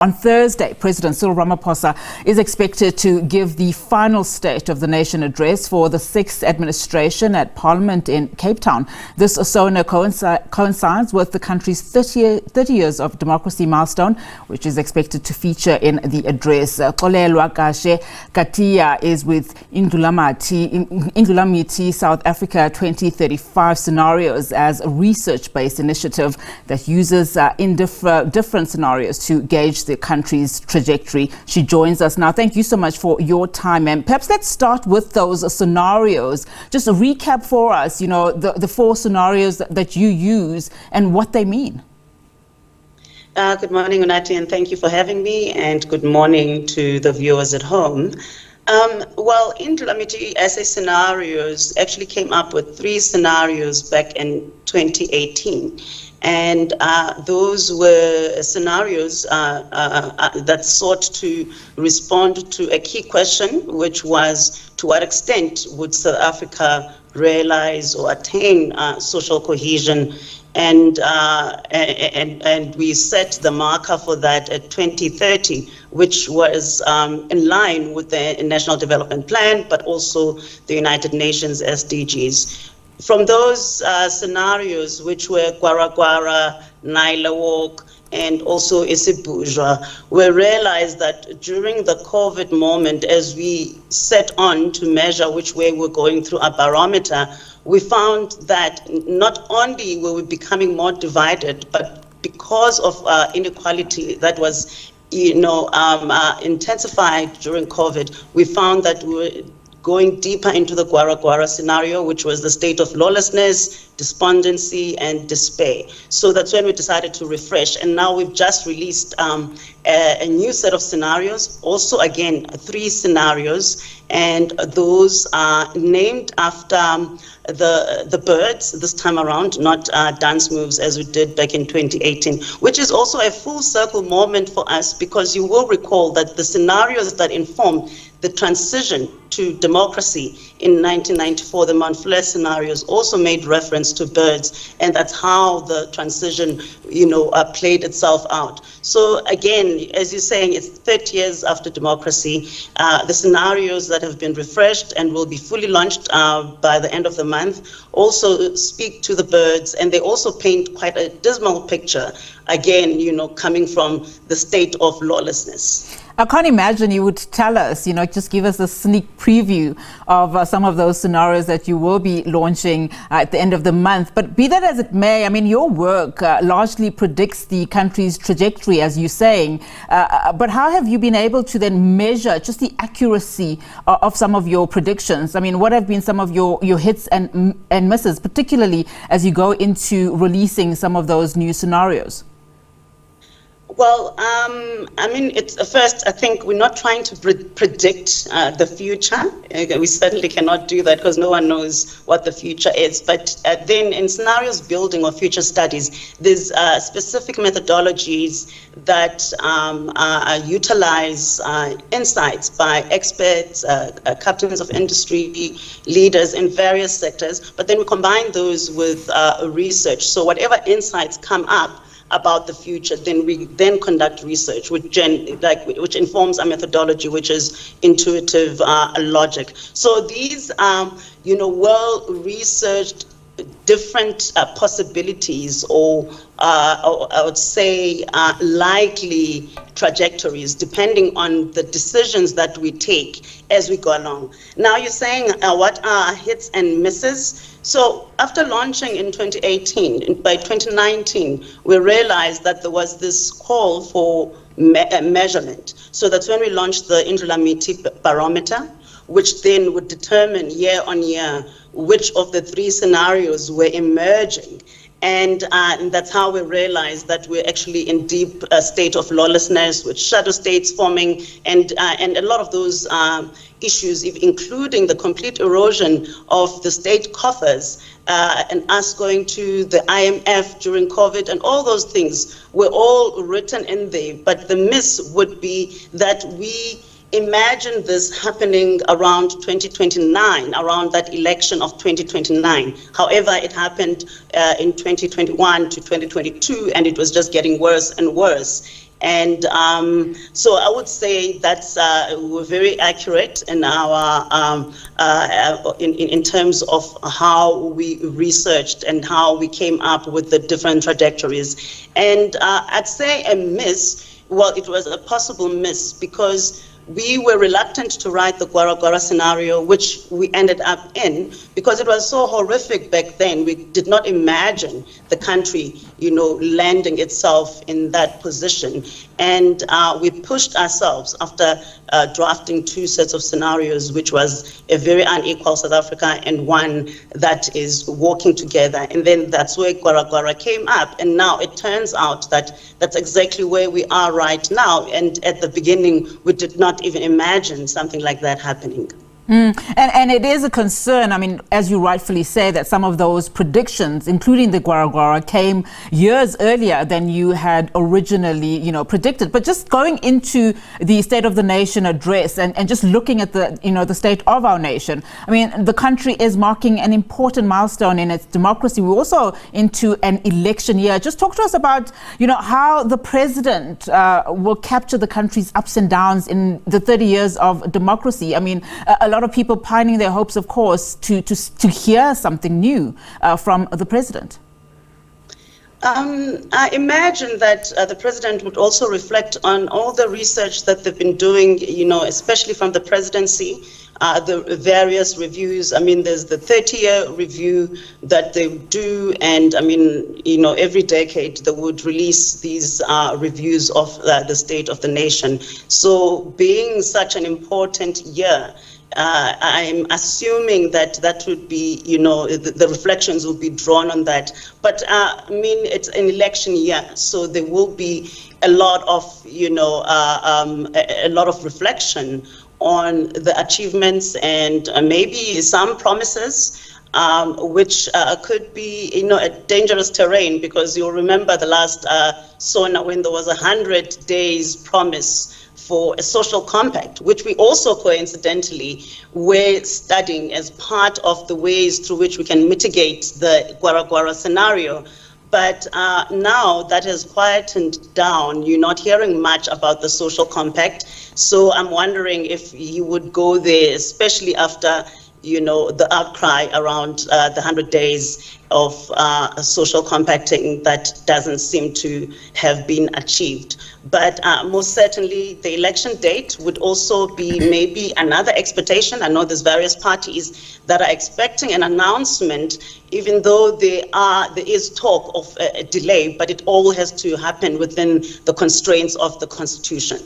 On Thursday, President Cyril Ramaphosa is expected to give the final State of the Nation address for the 6th administration at Parliament in Cape Town. This Sona coincides with the country's 30 years of democracy milestone, which is expected to feature in the address. Xolelwa Kashe-Katiya is with Indlulamithi South Africa 2035 scenarios as a research-based initiative that uses different scenarios to gauge the country's trajectory. She joins us now. Thank you so much for your time. And perhaps let's start with those scenarios. Just a recap for us, the 4 scenarios that you use and what they mean. Good morning, Unati, and thank you for having me, and good morning to the viewers at home. Well, Indlulamithi SA scenarios actually came up with 3 scenarios back in 2018. And those were scenarios that sought to respond to a key question, which was to what extent would South Africa realize or attain social cohesion? And we set the marker for that at 2030, which was in line with the National Development Plan, but also the United Nations SDGs. From those scenarios, which were Gwara, Naila Walk, and also Isibujwa, we realized that during the COVID moment, as we set on to measure which way we're going through our barometer, we found that not only were we becoming more divided, but because of inequality that was intensified during COVID, we found that we were going deeper into the Gwara scenario, which was the state of lawlessness, despondency, and despair. So that's when we decided to refresh. And now we've just released a new set of scenarios, also again, 3 scenarios, and those are named after the birds this time around, not dance moves as we did back in 2018, which is also a full circle moment for us, because you will recall that the scenarios that inform the transition to democracy in 1994, the Mount Flair scenarios, also made reference to birds, and that's how the transition, played itself out. So again, as you're saying, it's 30 years after democracy. The scenarios that have been refreshed and will be fully launched by the end of the month also speak to the birds, and they also paint quite a dismal picture, again, coming from the state of lawlessness. I can't imagine you would tell us, just give us a sneak preview of some of those scenarios that you will be launching at the end of the month. But be that as it may, your work largely predicts the country's trajectory, as you're saying. But how have you been able to then measure just the accuracy of some of your predictions? What have been some of your hits and misses, particularly as you go into releasing some of those new scenarios? Well, it's first, I think we're not trying to predict the future. We certainly cannot do that because no one knows what the future is. But then in scenarios building or future studies, there's specific methodologies that utilize insights by experts, captains of industry, leaders in various sectors. But then we combine those with research. So whatever insights come up about the future, then we conduct research, which informs our methodology, which is intuitive logic. So these well-researched different possibilities or I would say likely trajectories depending on the decisions that we take as we go along. Now you're saying what are hits and misses? So after launching in 2018, by 2019, we realized that there was this call for measurement. So that's when we launched the Indlulamithi barometer, which then would determine year on year which of the 3 scenarios were emerging. And that's how we realized that we're actually in deep state of lawlessness, with shadow states forming, and a lot of those issues, including the complete erosion of the state coffers, and us going to the IMF during COVID, and all those things were all written in there. But the miss would be that we imagine this happening around 2029, around that election of 2029. However, it happened in 2021 to 2022, and it was just getting worse and worse. And so I would say that's we're very accurate in our in terms of how we researched and how we came up with the different trajectories. And I'd say a miss. Well, it was a possible miss because we were reluctant to write the Gwara Gwara scenario, which we ended up in, because it was so horrific back then. We did not imagine the country, landing itself in that position. And we pushed ourselves after drafting two sets of scenarios, which was a very unequal South Africa and one that is working together. And then that's where Gwara Gwara came up. And now it turns out that that's exactly where we are right now. And at the beginning, we did not even imagine something like that happening. And it is a concern, I mean, as you rightfully say, that some of those predictions, including the Gwara Gwara, came years earlier than you had originally, predicted. But just going into the State of the Nation address and just looking at the, the state of our nation, I mean, the country is marking an important milestone in its democracy. We're also into an election year. Just talk to us about, how the president will capture the country's ups and downs in the 30 years of democracy. I mean, a lot of people pining their hopes, of course, to hear something new from the president. I imagine that the president would also reflect on all the research that they've been doing, especially from the presidency, the various reviews. I mean, there's the 30-year review that they do, and I mean, every decade they would release these reviews of the state of the nation. So being such an important year, I'm assuming that would be, the reflections will be drawn on that. But I mean, it's an election year, so there will be a lot of, a lot of reflection on the achievements and maybe some promises, which could be, a dangerous terrain, because you'll remember the last Sona, when there was 100 days promise for a social compact, which we also coincidentally were studying as part of the ways through which we can mitigate the Gwara Gwara scenario. But now that has quietened down. You're not hearing much about the social compact. So I'm wondering if he would go there, especially after the outcry around the 100 days of social compacting that doesn't seem to have been achieved. But most certainly the election date would also be maybe another expectation. I know there's various parties that are expecting an announcement, even though there is talk of a delay, but it all has to happen within the constraints of the Constitution.